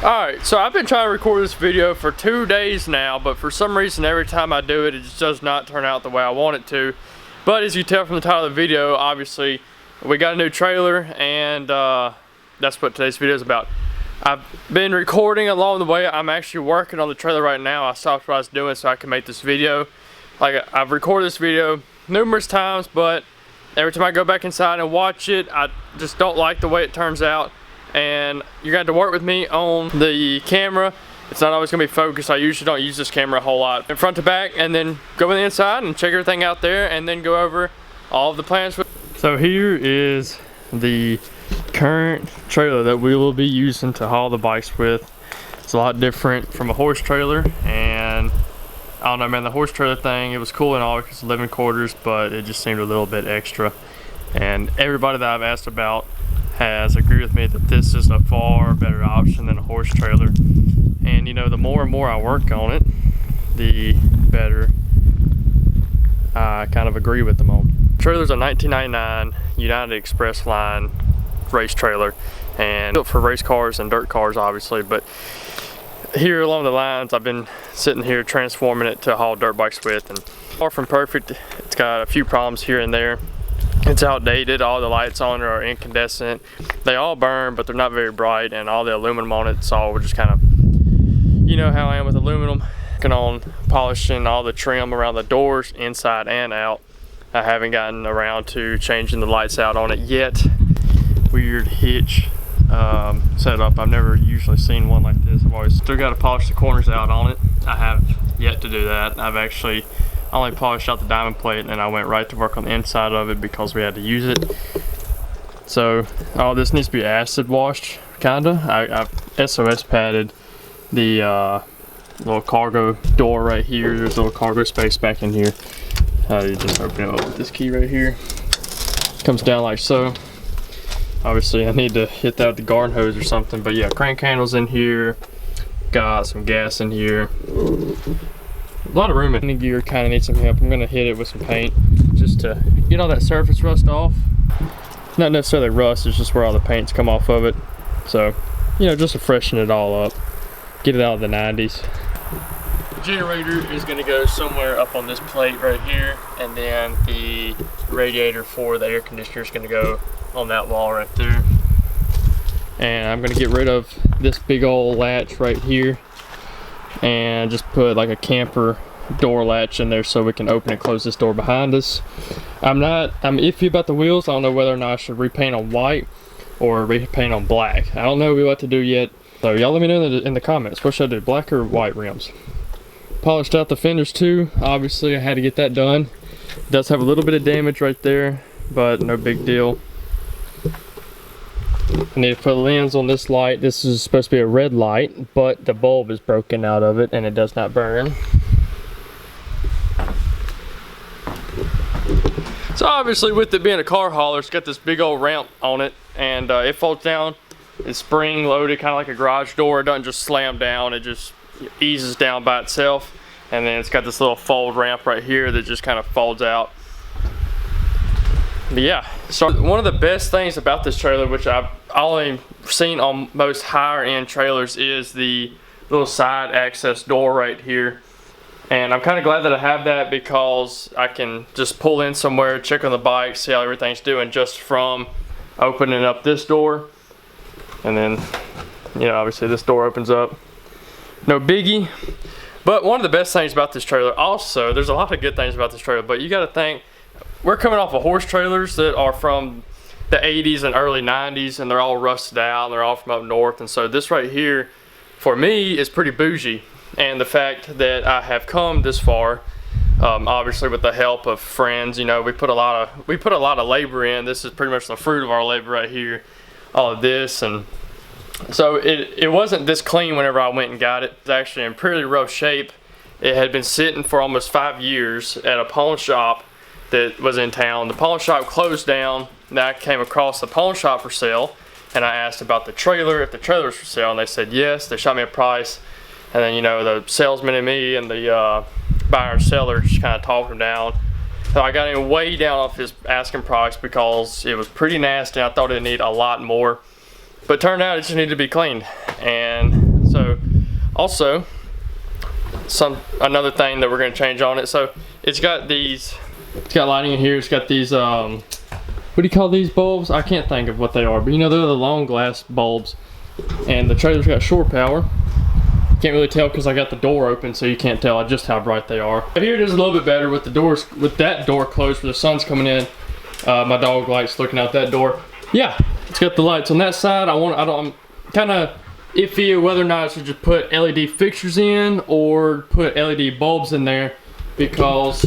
Alright, so I've been trying to record this video for 2 days now, but for some reason every time I do it, it just does not turn out the way I want it to. But as you tell from the title of the video, obviously we got a new trailer, and that's what today's video is about. I've been recording along the way. I'm actually working on the trailer right now. I stopped what I was doing so I can make this video. Like, I've recorded this video numerous times, but every time I go back inside and watch it, I just don't like the way it turns out. And you're going to have to work with me on the camera. It's not always going to be focused. I usually don't use this camera a whole lot. In front to back, and then go in the inside and check everything out there, and then go over all of the plans. So here is the current trailer that we will be using to haul the bikes with. It's a lot different from a horse trailer, and I don't know, man, the horse trailer thing, it was cool and all because it's 11 quarters, but it just seemed a little bit extra. And everybody that I've asked about has agreed with me that this is a far better option than a horse trailer. And you know, the more and more I work on it, the better I kind of agree with them on. Trailer's a 1999 United Express line race trailer, and built for race cars and dirt cars obviously, but here along the lines I've been sitting here transforming it to haul dirt bikes with, and far from perfect. It's got a few problems here and there. It's outdated. All the lights on it are incandescent. They all burn, but they're not very bright, and all the aluminum on it's all just kind of, you know how I am with aluminum. Working on polishing all the trim around the doors inside and out. I haven't gotten around to changing the lights out on it yet. Weird hitch setup. I've never usually seen one like this. I've always still got to polish the corners out on it. I have yet to do that. I've actually only polished out the diamond plate, and I went right to work on the inside of it because we had to use it. So all this needs to be acid washed, kinda. I've SOS padded the little cargo door right here. There's a little cargo space back in here. You just open it up with this key right here. Comes down like so. Obviously I need to hit that with the garden hose or something, but yeah, crank handles in here. Got some gas in here. A lot of room in the gear, kind of needs some help. I'm going to hit it with some paint just to get all that surface rust off. Not necessarily rust, it's just where all the paint's come off of it. So, you know, just to freshen it all up. Get it out of the 90s. The generator is going to go somewhere up on this plate right here, and then the radiator for the air conditioner is going to go on that wall right there. And I'm going to get rid of this big old latch right here and just put like a camper door latch in there so we can open and close this door behind us. I'm iffy about the wheels. I don't know whether or not I should repaint on white or repaint on black. I don't know what to do yet, so y'all let me know in the comments. What should I do, black or white rims? Polished out the fenders too. Obviously I had to get that done. It does have a little bit of damage right there, but no big deal. I need to put a lens on this light. This is supposed to be a red light, but the bulb is broken out of it and it does not burn. So obviously with it being a car hauler, it's got this big old ramp on it, and it folds down. It's spring loaded, kind of like a garage door. It doesn't just slam down, it just eases down by itself. And then it's got this little fold ramp right here that just kind of folds out. But yeah, so one of the best things about this trailer, which I've only seen on most higher end trailers, is the little side access door right here. And I'm kind of glad that I have that because I can just pull in somewhere, check on the bike, see how everything's doing just from opening up this door. And then, you know, obviously this door opens up. No biggie. But one of the best things about this trailer, also, there's a lot of good things about this trailer, but you got to think, we're coming off of horse trailers that are from the 80s and early 90s, and they're all rusted out, and they're all from up north. And so this right here, for me, is pretty bougie. And the fact that I have come this far, obviously with the help of friends, you know, we put a lot of labor in. This is pretty much the fruit of our labor right here, all of this. And so it wasn't this clean whenever I went and got it. It's actually in pretty rough shape. It had been sitting for almost 5 years at a pawn shop that was in town. The pawn shop closed down. Then I came across the pawn shop for sale, and I asked about the trailer, if the trailer was for sale, and they said yes. They shot me a price, and then, you know, the salesman and me and the buyer and seller just kind of talked him down. So I got him way down off his asking price because it was pretty nasty. I thought it'd need a lot more, but turned out it just needed to be cleaned. And So also another thing that we're going to change on it. So it's got lighting in here. It's got these what do you call these bulbs? I can't think of what they are, but you know, they're the long glass bulbs. And the trailer's got shore power. Can't really tell because I got the door open, so you can't tell just how bright they are. Here it is a little bit better with the doors, with that door closed where the sun's coming in. My dog likes looking out that door. Yeah, it's got the lights on that side. I'm kind of iffy whether or not I should just put LED fixtures in or put LED bulbs in there, because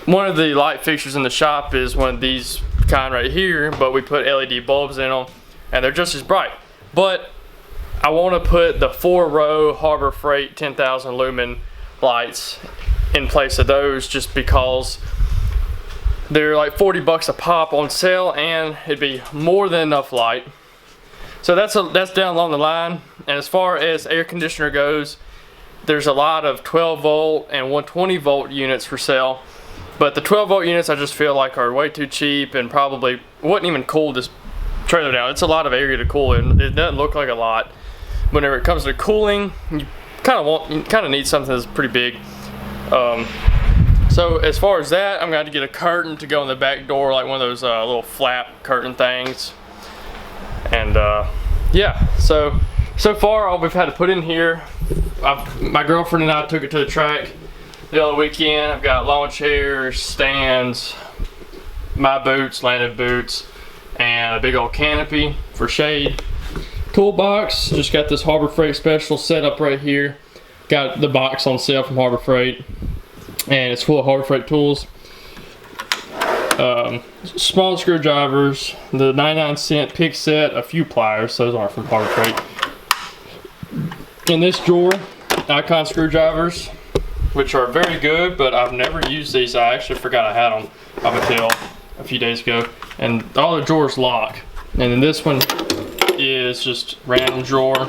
one of the light fixtures in the shop is one of these kind right here, but we put LED bulbs in them and they're just as bright. But I want to put the 4-row Harbor Freight 10,000 lumen lights in place of those, just because they're like 40 bucks a pop on sale and it'd be more than enough light. So that's down along the line. And as far as air conditioner goes, there's a lot of 12 volt and 120 volt units for sale. But the 12 volt units I just feel like are way too cheap and probably wouldn't even cool this trailer down. It's a lot of area to cool it. It doesn't look like a lot. Whenever it comes to cooling, you kind of need something that's pretty big. So as far as that, I'm going to get a curtain to go in the back door, like one of those little flap curtain things. And yeah, so far all we've had to put in here, my girlfriend and I took it to the track the other weekend. I've got lawn chairs, stands, my boots, landed boots, and a big old canopy for shade. Toolbox, just got this Harbor Freight special set up right here. Got the box on sale from Harbor Freight, and it's full of Harbor Freight tools. Small screwdrivers, the 99-cent pick set, a few pliers, those aren't from Harbor Freight. In this drawer, Icon screwdrivers, which are very good, but I've never used these. I actually forgot I had them up until a few days ago. And all the drawers lock. And then this one is just random drawer,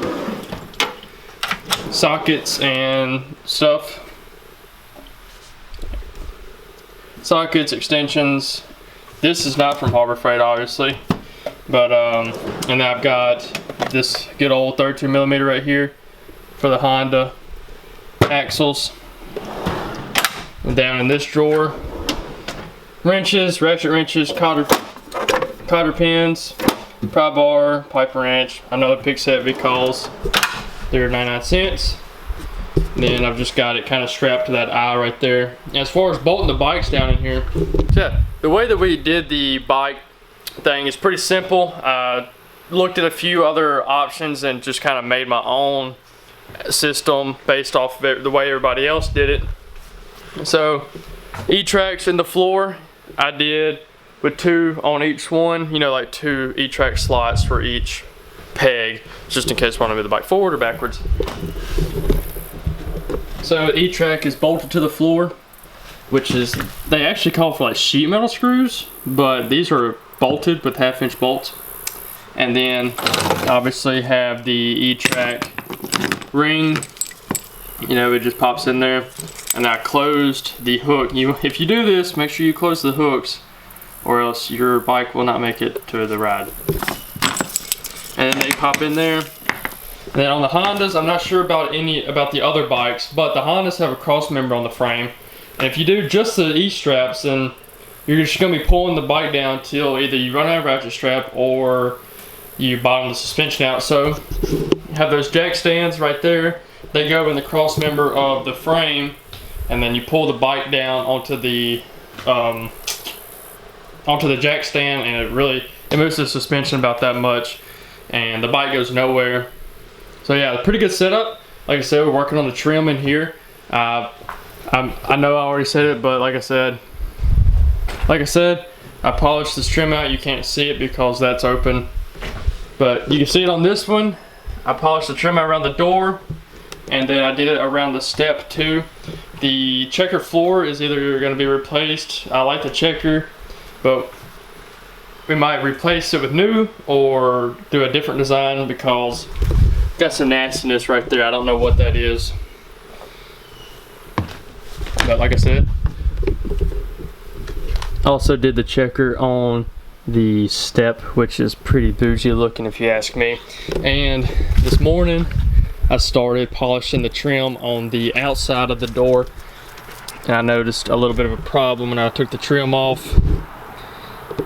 sockets and stuff. Sockets, extensions. This is not from Harbor Freight, obviously, but and I've got this good old 32mm right here for the Honda axles. And down in this drawer, wrenches, ratchet wrenches, cotter pins, pry bar, pipe wrench, another pick set because they're 99 cents. Then I've just got it kind of strapped to that eye right there. As far as bolting the bikes down in here, yeah, the way that we did the bike thing is pretty simple. Looked at a few other options and just kind of made my own system based off of the way everybody else did it. So E-tracks in the floor I did with 2 on each one, you know, like 2 E-track slots for each peg, just in case I want to move the bike forward or backwards. So E-track is bolted to the floor, which is, they actually call for like sheet metal screws, but these are bolted with 1/2-inch bolts. And then obviously have the E-track ring, you know, it just pops in there. And I closed the hook. If you do this, make sure you close the hooks, or else your bike will not make it to the ride. And then they pop in there. And then on the Hondas, I'm not sure about the other bikes, but the Hondas have a cross member on the frame. And if you do just the E-straps, then you're just going to be pulling the bike down till either you run out of ratchet strap or you bottom the suspension out. So you have those jack stands right there. They go in the cross member of the frame, and then you pull the bike down onto the jack stand, and it moves the suspension about that much, and the bike goes nowhere. So yeah, pretty good setup. Like I said, we're working on the trim in here. I know I already said it, but like I said, I polished this trim out. You can't see it because that's open, but you can see it on this one. I polished the trim out around the door, and then I did it around the step too. The checker floor is either going to be replaced. I like the checker, but we might replace it with new or do a different design because got some nastiness right there. I don't know what that is. But like I said, also did the checker on the step, which is pretty bougie looking if you ask me. And this morning I started polishing the trim on the outside of the door, and I noticed a little bit of a problem when I took the trim off.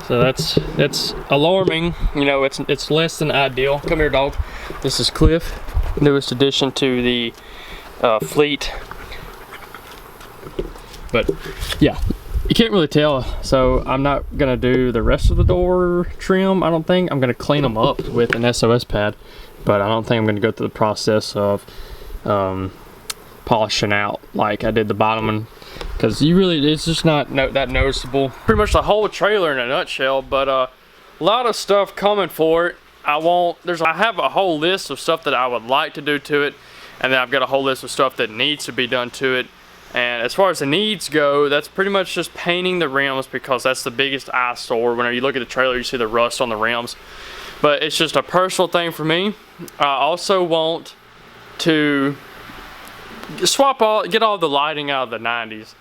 So that's alarming. You know, it's less than ideal. Come here, dog. This is Cliff, newest addition to the fleet. But yeah, you can't really tell. So I'm not gonna do the rest of the door trim. I don't think. I'm gonna clean them up with an SOS pad, but I don't think I'm gonna go through the process of polishing out like I did the bottom one, because it's just not that noticeable. Pretty much the whole trailer in a nutshell. But a lot of stuff coming for it. I have a whole list of stuff that I would like to do to it, and then I've got a whole list of stuff that needs to be done to it. And as far as the needs go, that's pretty much just painting the rims, because that's the biggest eyesore. Whenever you look at the trailer, you see the rust on the rims. But it's just a personal thing for me. I also want to get all the lighting out of the 90s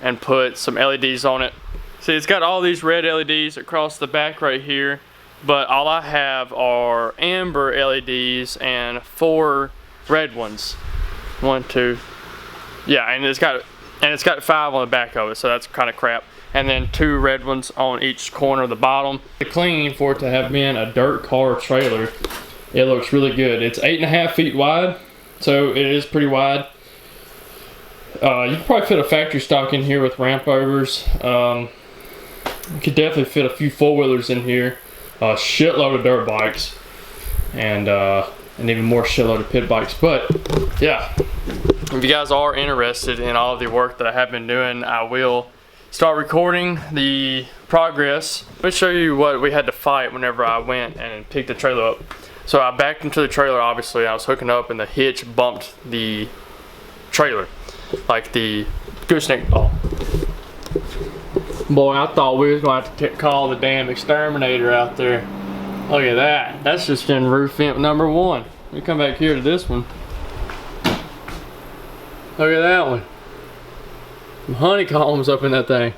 and put some LEDs on it. See, it's got all these red LEDs across the back right here, but all I have are amber LEDs and 4 red ones. 1, 2. Yeah, and it's got 5 on the back of it, so that's kind of crap. And then 2 red ones on each corner of the bottom. The clean for it to have been a dirt car trailer, it looks really good. It's 8.5 feet wide, so it is pretty wide. You could probably fit a factory stock in here with ramp overs. You could definitely fit a few 4-wheelers in here, a shitload of dirt bikes, and even more shitload of pit bikes. But yeah, if you guys are interested in all of the work that I have been doing, I will start recording the progress. Let me show you what we had to fight whenever I went and picked the trailer up. So I backed into the trailer, obviously. I was hooking up and the hitch bumped the trailer, like the gooseneck. Oh. Boy, I thought we was going to have to call the damn exterminator out there. Look at that. That's just in roof vent number 1. We come back here to this one. Look at that one. Some honeycombs up in that thing.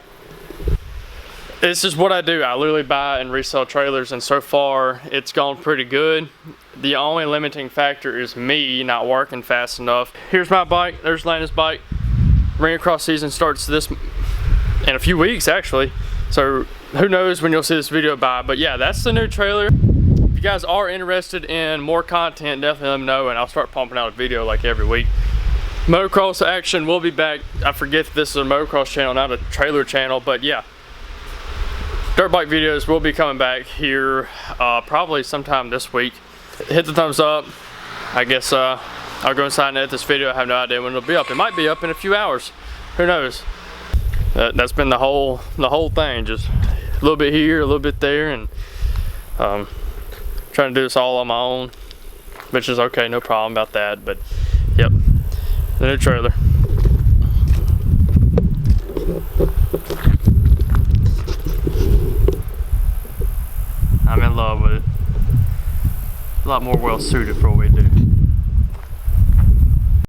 This is what I do. I literally buy and resell trailers, and so far it's gone pretty good. The only limiting factor is me not working fast enough. Here's my bike. There's Landon's bike. Ring across season starts in a few weeks, actually. So who knows when you'll see this video by. But yeah, that's the new trailer. If you guys are interested in more content, definitely let me know, and I'll start pumping out a video like every week. Motocross action will be back. I forget that this is a motocross channel, not a trailer channel, but yeah. Dirt bike videos will be coming back here probably sometime this week. Hit the thumbs up. I guess I'll go inside and edit this video. I have no idea when it'll be up. It might be up in a few hours. Who knows? That's been the whole thing. Just a little bit here, a little bit there, and trying to do this all on my own, which is okay, no problem about that. But yep, the new trailer. I'm in love with it. A lot more well suited for what we do.